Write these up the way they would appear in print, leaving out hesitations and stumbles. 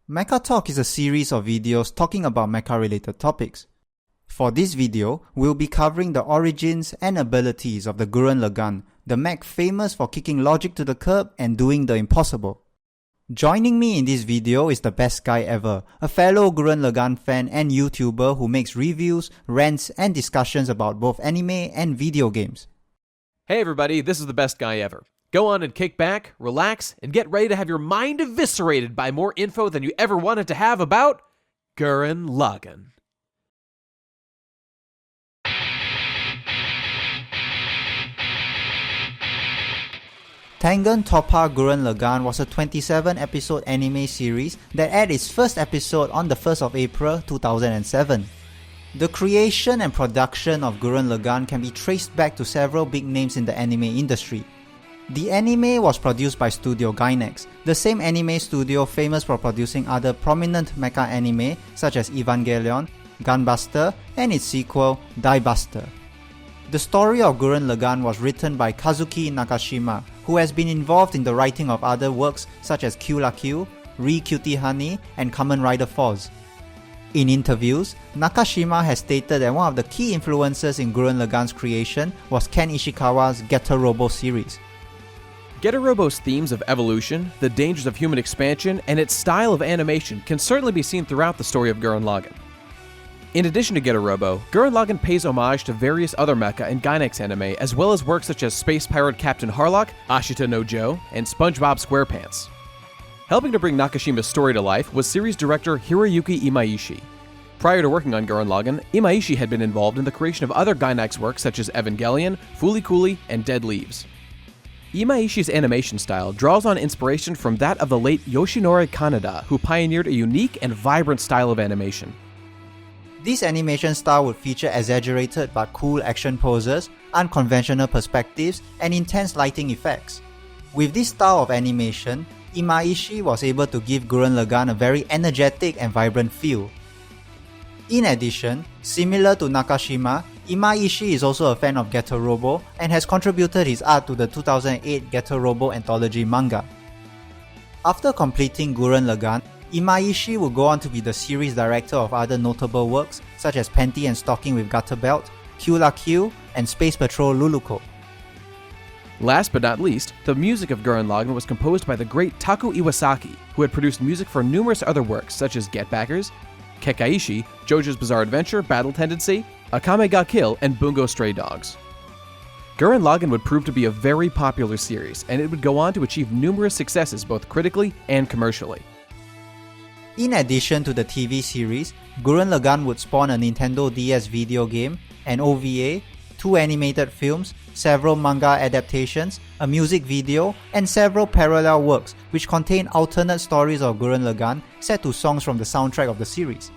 Mecha Talk is a series of videos talking about mecha-related topics. For this video, we'll be covering the origins and abilities of the Gurren Lagann, the mech famous for kicking logic to the curb and doing the impossible. Joining me in this video is the best guy ever, a fellow Gurren Lagann fan and YouTuber who makes reviews, rants, and discussions about both anime and video games. Hey everybody, this is the best guy ever. Go on and kick back, relax, and get ready to have your mind eviscerated by more info than you ever wanted to have about Gurren Lagann. Tengen Toppa Gurren Lagann was a 27-episode anime series that aired its first episode on the 1st of April 2007. The creation and production of Gurren Lagann can be traced back to several big names in the anime industry. The anime was produced by Studio Gainax, the same anime studio famous for producing other prominent mecha anime such as Evangelion, Gunbuster, and its sequel, Dai-Buster. The story of Gurren Lagann was written by Kazuki Nakashima, who has been involved in the writing of other works such as Kill la Kill, Re-Cutie Honey, and Kamen Rider Force. In interviews, Nakashima has stated that one of the key influences in Gurren Lagann's creation was Ken Ishikawa's Getter Robo series. Getter Robo's themes of evolution, the dangers of human expansion, and its style of animation can certainly be seen throughout the story of Gurren Lagann. In addition to Getter Robo, Gurren Lagann pays homage to various other mecha and Gainax anime, as well as works such as Space Pirate Captain Harlock, Ashita no Joe, and SpongeBob SquarePants. Helping to bring Nakashima's story to life was series director Hiroyuki Imaishi. Prior to working on Gurren Lagann, Imaishi had been involved in the creation of other Gainax works such as Evangelion, Fooly Cooly, and Dead Leaves. Imaishi's animation style draws on inspiration from that of the late Yoshinori Kaneda, who pioneered a unique and vibrant style of animation. This animation style would feature exaggerated but cool action poses, unconventional perspectives, and intense lighting effects. With this style of animation, Imaishi was able to give Gurren Lagann a very energetic and vibrant feel. In addition, similar to Nakashima, Imaishi is also a fan of Getter Robo and has contributed his art to the 2008 Getter Robo anthology manga. After completing Gurren Lagann, Imaishi would go on to be the series director of other notable works such as Panty and Stocking with Gutter Belt, Kill la Kill, and Space Patrol Luluko. Last but not least, the music of Gurren Lagann was composed by the great Taku Iwasaki, who had produced music for numerous other works such as Get Backers, Kekkaishi, JoJo's Bizarre Adventure, Battle Tendency, Akame ga Kill, and Bungo Stray Dogs. Gurren Lagann would prove to be a very popular series, and it would go on to achieve numerous successes both critically and commercially. In addition to the TV series, Gurren Lagann would spawn a Nintendo DS video game, an OVA, 2 animated films, several manga adaptations, a music video, and several parallel works which contain alternate stories of Gurren Lagann set to songs from the soundtrack of the series.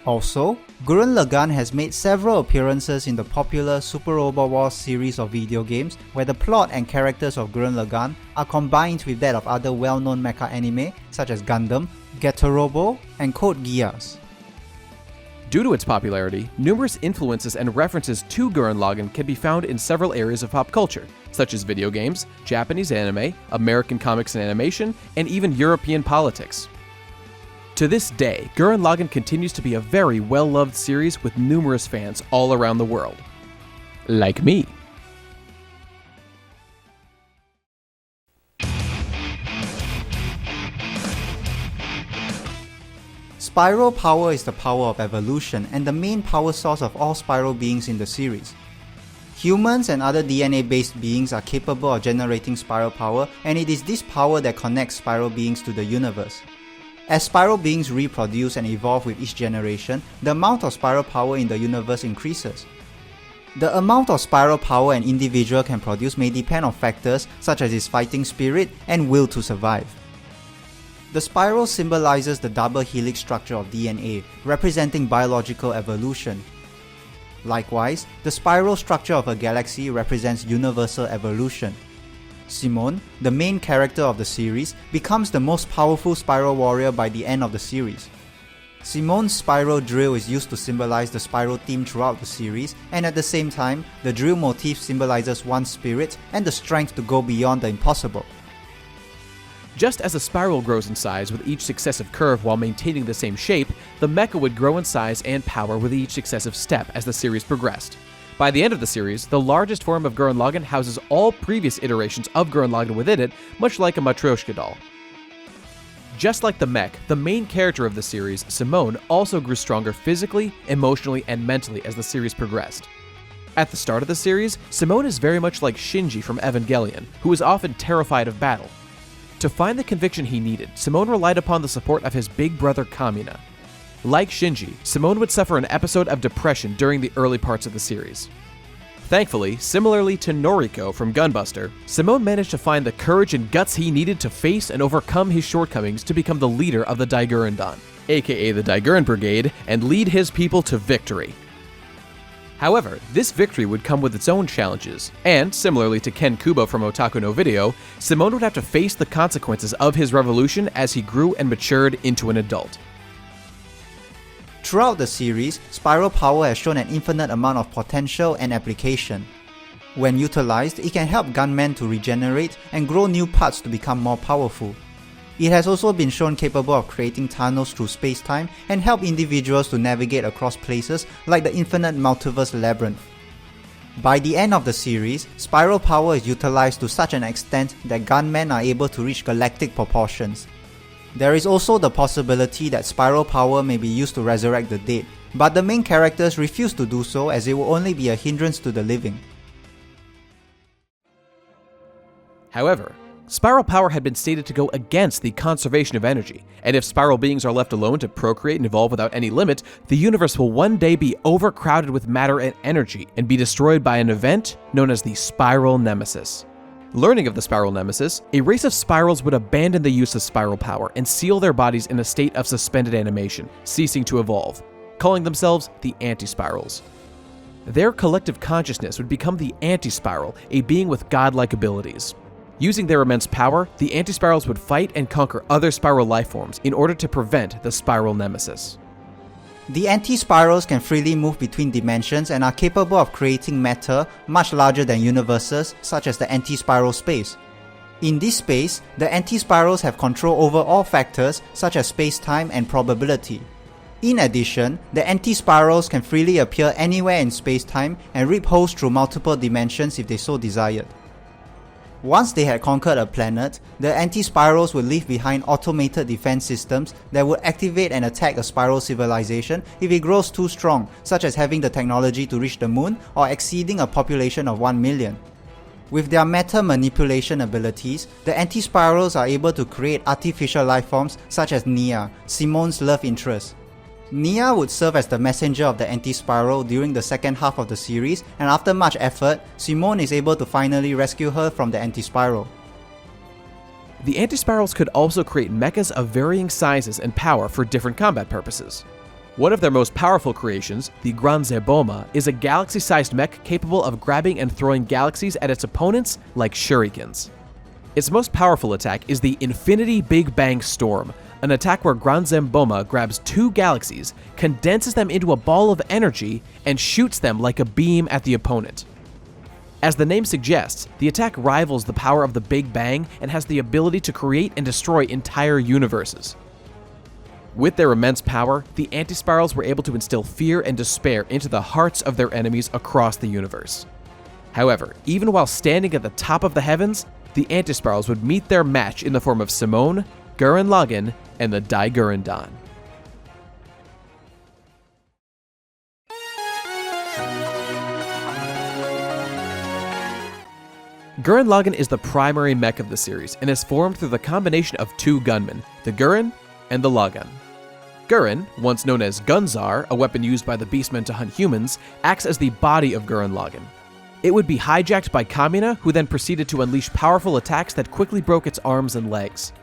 Also, Gurren Lagann has made several appearances in the popular Super Robot Wars series of video games where the plot and characters of Gurren Lagann are combined with that of other well-known mecha anime such as Gundam, Getter Robo, and Code Geass. Due to its popularity, numerous influences and references to Gurren Lagann can be found in several areas of pop culture, such as video games, Japanese anime, American comics and animation, and even European politics. To this day, Gurren Lagann continues to be a very well-loved series with numerous fans all around the world. Like me. Spiral power is the power of evolution and the main power source of all spiral beings in the series. Humans and other DNA-based beings are capable of generating spiral power, and it is this power that connects spiral beings to the universe. As spiral beings reproduce and evolve with each generation, the amount of spiral power in the universe increases. The amount of spiral power an individual can produce may depend on factors such as his fighting spirit and will to survive. The spiral symbolizes the double helix structure of DNA, representing biological evolution. Likewise, the spiral structure of a galaxy represents universal evolution. Simone, the main character of the series, becomes the most powerful spiral warrior by the end of the series. Simone's spiral drill is used to symbolize the spiral theme throughout the series, and at the same time, the drill motif symbolizes one's spirit and the strength to go beyond the impossible. Just as a spiral grows in size with each successive curve while maintaining the same shape, the mecha would grow in size and power with each successive step as the series progressed. By the end of the series, the largest form of Gurren Lagann houses all previous iterations of Gurren Lagann within it, much like a Matryoshka doll. Just like the mech, the main character of the series, Simone, also grew stronger physically, emotionally, and mentally as the series progressed. At the start of the series, Simone is very much like Shinji from Evangelion, who is often terrified of battle. To find the conviction he needed, Simone relied upon the support of his big brother Kamina. Like Shinji, Simone would suffer an episode of depression during the early parts of the series. Thankfully, similarly to Noriko from Gunbuster, Simone managed to find the courage and guts he needed to face and overcome his shortcomings to become the leader of the dai-gurren Dan, aka the dai-gurren Brigade, and lead his people to victory. However, this victory would come with its own challenges, and, similarly to Ken Kubo from Otaku no Video, Simone would have to face the consequences of his revolution as he grew and matured into an adult. Throughout the series, Spiral Power has shown an infinite amount of potential and application. When utilized, it can help gunmen to regenerate and grow new parts to become more powerful. It has also been shown capable of creating tunnels through space-time and help individuals to navigate across places like the infinite multiverse labyrinth. By the end of the series, Spiral Power is utilized to such an extent that gunmen are able to reach galactic proportions. There is also the possibility that Spiral Power may be used to resurrect the dead, but the main characters refuse to do so as it will only be a hindrance to the living. However, Spiral Power had been stated to go against the conservation of energy, and if spiral beings are left alone to procreate and evolve without any limit, the universe will one day be overcrowded with matter and energy and be destroyed by an event known as the Spiral Nemesis. Learning of the Spiral Nemesis, a race of spirals would abandon the use of Spiral Power and seal their bodies in a state of suspended animation, ceasing to evolve, calling themselves the Anti-Spirals. Their collective consciousness would become the Anti-Spiral, a being with godlike abilities. Using their immense power, the Anti-Spirals would fight and conquer other spiral lifeforms in order to prevent the Spiral Nemesis. The anti-spirals can freely move between dimensions and are capable of creating matter much larger than universes, such as the anti-spiral space. In this space, the anti-spirals have control over all factors such as space-time and probability. In addition, the anti-spirals can freely appear anywhere in space-time and rip holes through multiple dimensions if they so desired. Once they had conquered a planet, the anti-spirals would leave behind automated defense systems that would activate and attack a spiral civilization if it grows too strong, such as having the technology to reach the moon or exceeding a population of 1 million. With their meta manipulation abilities, the anti-spirals are able to create artificial lifeforms such as Nia, Simone's love interest. Nia would serve as the messenger of the anti-spiral during the second half of the series, and after much effort, Simone is able to finally rescue her from the anti-spiral. The Anti-Spirals could also create mechas of varying sizes and power for different combat purposes. One of their most powerful creations, the Granzeboma, is a galaxy-sized mech capable of grabbing and throwing galaxies at its opponents like shurikens. Its most powerful attack is the Infinity Big Bang Storm, an attack where Granzeboma grabs two galaxies, condenses them into a ball of energy, and shoots them like a beam at the opponent. As the name suggests, the attack rivals the power of the Big Bang and has the ability to create and destroy entire universes. With their immense power, the Anti-Spirals were able to instill fear and despair into the hearts of their enemies across the universe. However, even while standing at the top of the heavens, the Anti-Spirals would meet their match in the form of Simone, Gurren Lagann, and the dai-gurren Dan. Gurren Lagann is the primary mech of the series and is formed through the combination of two gunmen, the Gurren and the Lagann. Gurren, once known as Gunzar, a weapon used by the Beastmen to hunt humans, acts as the body of Gurren Lagann. It would be hijacked by Kamina, who then proceeded to unleash powerful attacks that quickly broke its arms and legs.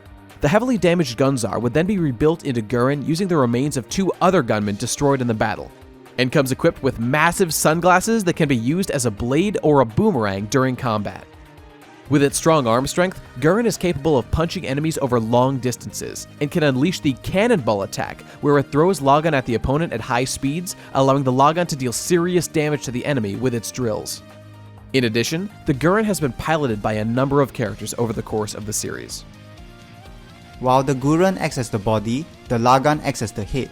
The heavily damaged Gunzar would then be rebuilt into Gurren using the remains of two other gunmen destroyed in the battle, and comes equipped with massive sunglasses that can be used as a blade or a boomerang during combat. With its strong arm strength, Gurren is capable of punching enemies over long distances, and can unleash the Cannonball attack, where it throws Lagann at the opponent at high speeds, allowing the Lagann to deal serious damage to the enemy with its drills. In addition, the Gurren has been piloted by a number of characters over the course of the series. While the Gurren acts as the body, the Lagann acts as the head.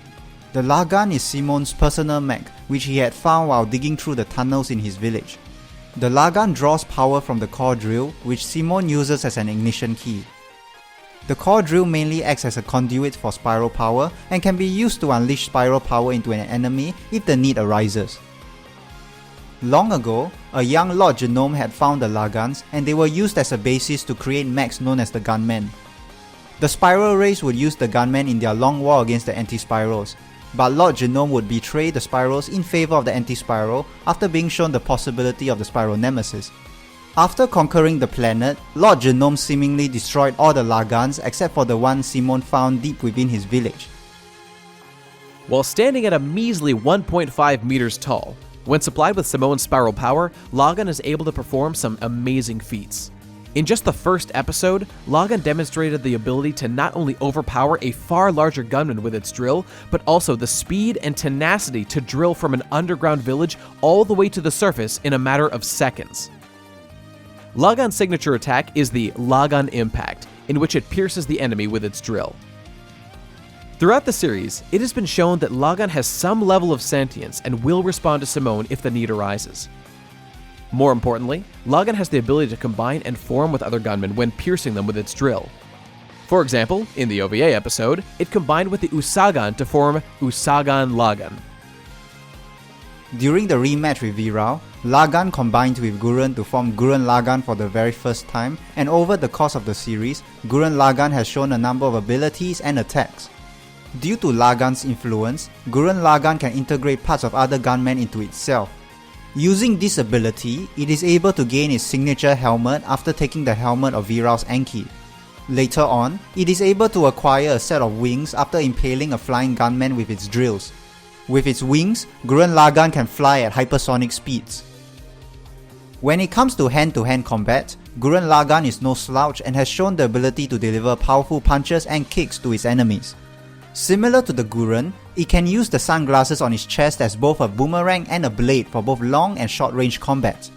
The Lagann is Simon's personal mech, which he had found while digging through the tunnels in his village. The Lagann draws power from the core drill, which Simon uses as an ignition key. The core drill mainly acts as a conduit for spiral power and can be used to unleash spiral power into an enemy if the need arises. Long ago, a young Lord Genome had found the Laganns and they were used as a basis to create mechs known as the Gunmen. The Spiral race would use the Gunmen in their long war against the Anti-Spirals, but Lord Genome would betray the Spirals in favor of the Anti-Spiral after being shown the possibility of the Spiral Nemesis. After conquering the planet, Lord Genome seemingly destroyed all the Laganns except for the one Simon found deep within his village. While standing at a measly 1.5 meters tall, when supplied with Simon's spiral power, Lagann is able to perform some amazing feats. In just the first episode, Lagann demonstrated the ability to not only overpower a far larger gunman with its drill, but also the speed and tenacity to drill from an underground village all the way to the surface in a matter of seconds. Lagann's signature attack is the Lagann Impact, in which it pierces the enemy with its drill. Throughout the series, it has been shown that Lagann has some level of sentience and will respond to Simone if the need arises. More importantly, Lagann has the ability to combine and form with other gunmen when piercing them with its drill. For example, in the OVA episode, it combined with the Usagan to form Usagan Lagann. During the rematch with Viral, Lagann combined with Gurren to form Gurren Lagann for the very first time, and over the course of the series, Gurren Lagann has shown a number of abilities and attacks. Due to Lagann's influence, Gurren Lagann can integrate parts of other gunmen into itself. Using this ability, it is able to gain its signature helmet after taking the helmet of Viral's Anki. Later on, it is able to acquire a set of wings after impaling a flying gunman with its drills. With its wings, Gurren Lagann can fly at hypersonic speeds. When it comes to hand-to-hand combat, Gurren Lagann is no slouch and has shown the ability to deliver powerful punches and kicks to its enemies. Similar to the Gurren, it can use the sunglasses on its chest as both a boomerang and a blade for both long and short range combat.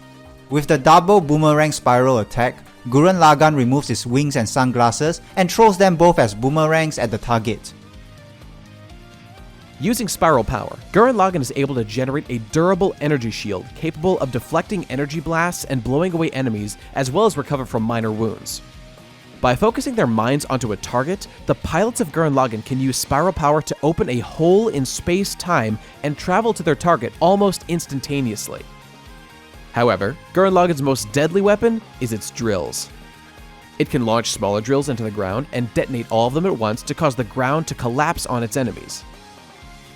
With the double boomerang spiral attack, Gurren Lagann removes its wings and sunglasses and throws them both as boomerangs at the target. Using spiral power, Gurren Lagann is able to generate a durable energy shield capable of deflecting energy blasts and blowing away enemies, as well as recover from minor wounds. By focusing their minds onto a target, the pilots of Gurren Lagann can use spiral power to open a hole in space-time and travel to their target almost instantaneously. However, Gurren Lagann's most deadly weapon is its drills. It can launch smaller drills into the ground and detonate all of them at once to cause the ground to collapse on its enemies.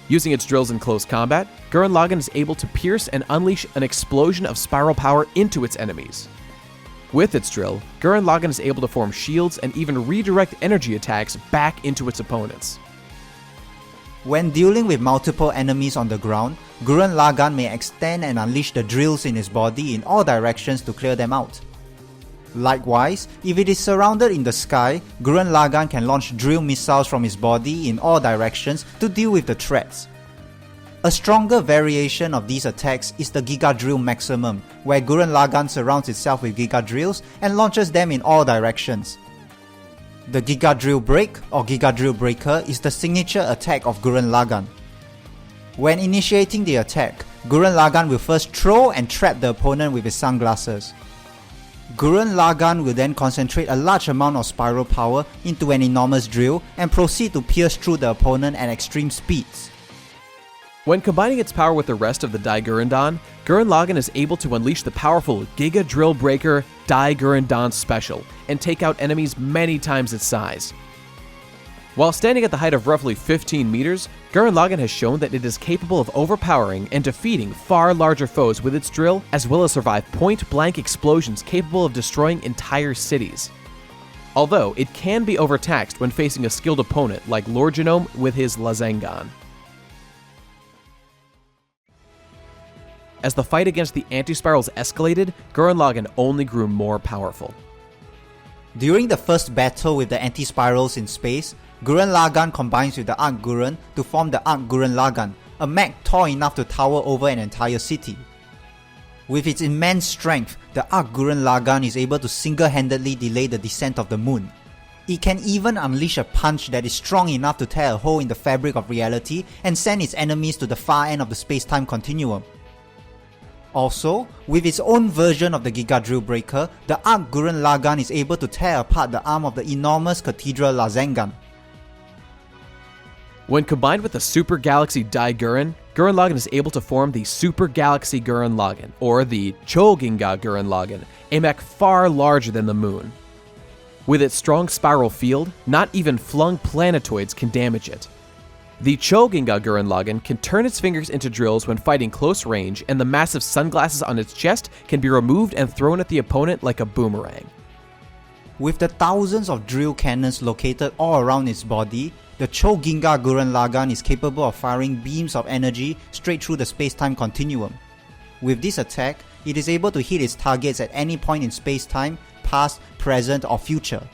Using its drills in close combat, Gurren Lagann is able to pierce and unleash an explosion of spiral power into its enemies. With its drill, Gurren Lagann is able to form shields and even redirect energy attacks back into its opponents. When dealing with multiple enemies on the ground, Gurren Lagann may extend and unleash the drills in his body in all directions to clear them out. Likewise, if it is surrounded in the sky, Gurren Lagann can launch drill missiles from his body in all directions to deal with the threats. A stronger variation of these attacks is the Giga Drill Maximum, where Gurren Lagann surrounds itself with Giga Drills and launches them in all directions. The Giga Drill Break or Giga Drill Breaker is the signature attack of Gurren Lagann. When initiating the attack, Gurren Lagann will first throw and trap the opponent with his sunglasses. Gurren Lagann will then concentrate a large amount of spiral power into an enormous drill and proceed to pierce through the opponent at extreme speeds. When combining its power with the rest of the dai-gurren Dan, Gurren Lagann is able to unleash the powerful Giga Drill Breaker dai-gurren Dan Special and take out enemies many times its size. While standing at the height of roughly 15 meters, Gurren Lagann has shown that it is capable of overpowering and defeating far larger foes with its drill, as well as survive point-blank explosions capable of destroying entire cities. Although it can be overtaxed when facing a skilled opponent like Lord Genome with his Rasengan. As the fight against the anti-spirals escalated, Gurren Lagann only grew more powerful. During the first battle with the anti-spirals in space, Gurren Lagann combines with the Arc Gurren to form the Arc Gurren Lagann, a mech tall enough to tower over an entire city. With its immense strength, the Arc Gurren Lagann is able to single-handedly delay the descent of the moon. It can even unleash a punch that is strong enough to tear a hole in the fabric of reality and send its enemies to the far end of the space-time continuum. Also, with its own version of the Giga Drill Breaker, the Arc Gurren Lagann is able to tear apart the arm of the enormous Cathedral Rasengan. When combined with the Super Galaxy Dai-gurren, Gurren Lagann is able to form the Super Galaxy Gurren Lagann, or the Choginga Gurren Lagann, a mech far larger than the moon. With its strong spiral field, not even flung planetoids can damage it. The Choginga Gurren Lagann can turn its fingers into drills when fighting close range, and the massive sunglasses on its chest can be removed and thrown at the opponent like a boomerang. With the thousands of drill cannons located all around its body, the Choginga Gurren Lagann is capable of firing beams of energy straight through the space-time continuum. With this attack, it is able to hit its targets at any point in space-time, past, present, or future.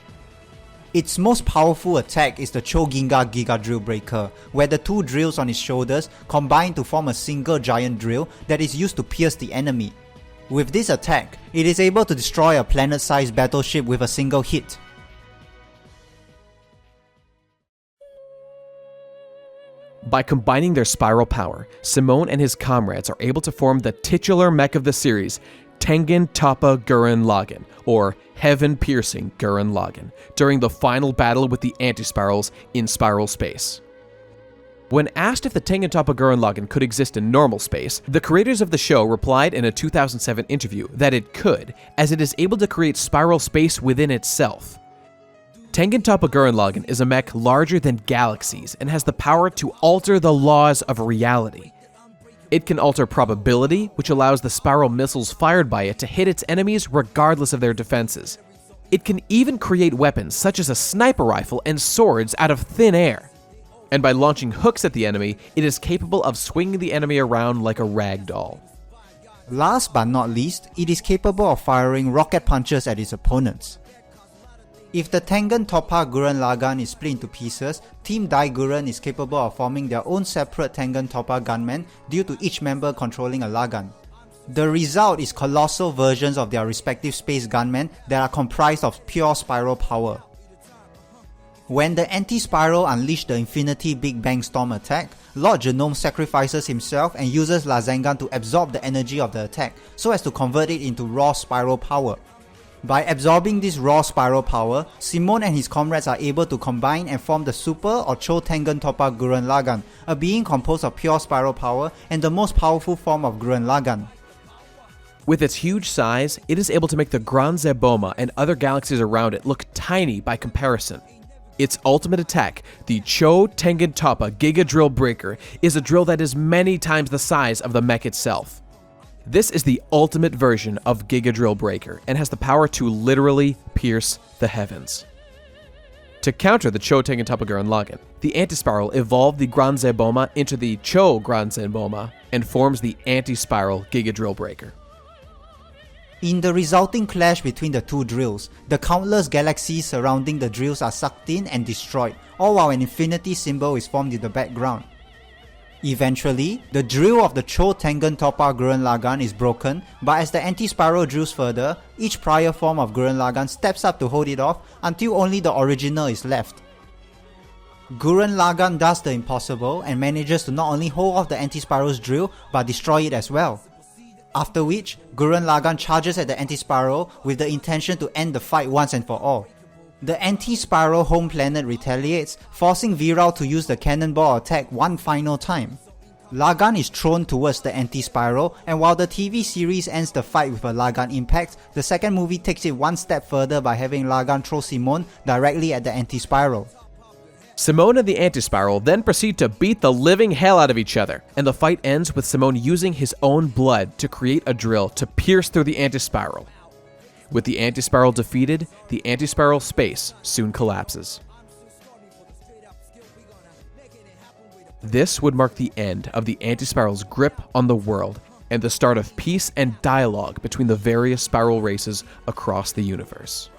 Its most powerful attack is the Choginga Giga Drill Breaker, where the two drills on its shoulders combine to form a single giant drill that is used to pierce the enemy. With this attack, it is able to destroy a planet-sized battleship with a single hit. By combining their spiral power, Simone and his comrades are able to form the titular mech of the series, Tengen Toppa Gurren Lagann, or Heaven-Piercing Gurren Lagann, during the final battle with the anti-spirals in spiral space. When asked if the Tengen Toppa Gurren Lagann could exist in normal space, the creators of the show replied in a 2007 interview that it could, as it is able to create spiral space within itself. Tengen Toppa Gurren Lagann is a mech larger than galaxies and has the power to alter the laws of reality. It can alter probability, which allows the spiral missiles fired by it to hit its enemies regardless of their defenses. It can even create weapons such as a sniper rifle and swords out of thin air. And by launching hooks at the enemy, it is capable of swinging the enemy around like a rag doll. Last but not least, it is capable of firing rocket punches at its opponents. If the Tengen Toppa Gurren Lagann is split into pieces, Team dai-gurren is capable of forming their own separate Tengen Toppa gunmen due to each member controlling a Lagann. The result is colossal versions of their respective space gunmen that are comprised of pure spiral power. When the anti-spiral unleashed the Infinity Big Bang Storm attack, Lord Genome sacrifices himself and uses Rasengan to absorb the energy of the attack so as to convert it into raw spiral power. By absorbing this raw spiral power, Simone and his comrades are able to combine and form the Super or Cho Tengen Toppa Gurren Lagann, a being composed of pure spiral power and the most powerful form of Gurren Lagann. With its huge size, it is able to make the Grand Zeboma and other galaxies around it look tiny by comparison. Its ultimate attack, the Cho Tengen Toppa Giga Drill Breaker, is a drill that is many times the size of the mech itself. This is the ultimate version of Giga Drill Breaker and has the power to literally pierce the heavens. To counter the Cho Tengen Toppa Gurren Lagann, the anti-spiral evolved the Grand Zeboma into the Cho Grand Zeboma and forms the anti-spiral Giga Drill Breaker. In the resulting clash between the two drills, the countless galaxies surrounding the drills are sucked in and destroyed, all while an infinity symbol is formed in the background. Eventually, the drill of the Cho Tengen Toppa Gurren Lagann is broken, but as the anti-spiral drills further, each prior form of Gurren Lagann steps up to hold it off until only the original is left. Gurren Lagann does the impossible and manages to not only hold off the anti-spiral's drill, but destroy it as well. After which, Gurren Lagann charges at the anti-spiral with the intention to end the fight once and for all. The anti-spiral home planet retaliates, forcing Viral to use the cannonball attack one final time. Lagann is thrown towards the anti-spiral, and while the TV series ends the fight with a Lagann impact, the second movie takes it one step further by having Lagann throw Simone directly at the anti-spiral. Simone and the anti-spiral then proceed to beat the living hell out of each other, and the fight ends with Simone using his own blood to create a drill to pierce through the anti-spiral. With the anti-spiral defeated, the anti-spiral space soon collapses. This would mark the end of the anti-spiral's grip on the world and the start of peace and dialogue between the various spiral races across the universe.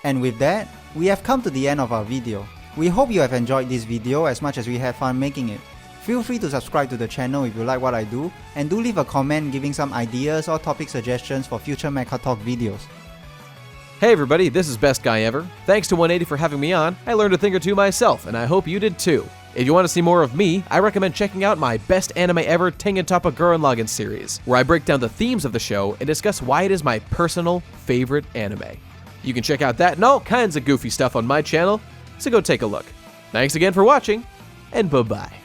And with that, we have come to the end of our video. We hope you have enjoyed this video as much as we had fun making it. Feel free to subscribe to the channel if you like what I do, and do leave a comment giving some ideas or topic suggestions for future Mecha Talk videos. Hey everybody, this is Best Guy Ever. Thanks to 180 for having me on. I learned a thing or two myself, and I hope you did too. If you want to see more of me, I recommend checking out my Best Anime Ever Tengen Toppa Gurren Lagann series, where I break down the themes of the show and discuss why it is my personal favorite anime. You can check out that and all kinds of goofy stuff on my channel, so go take a look. Thanks again for watching, and bye-bye.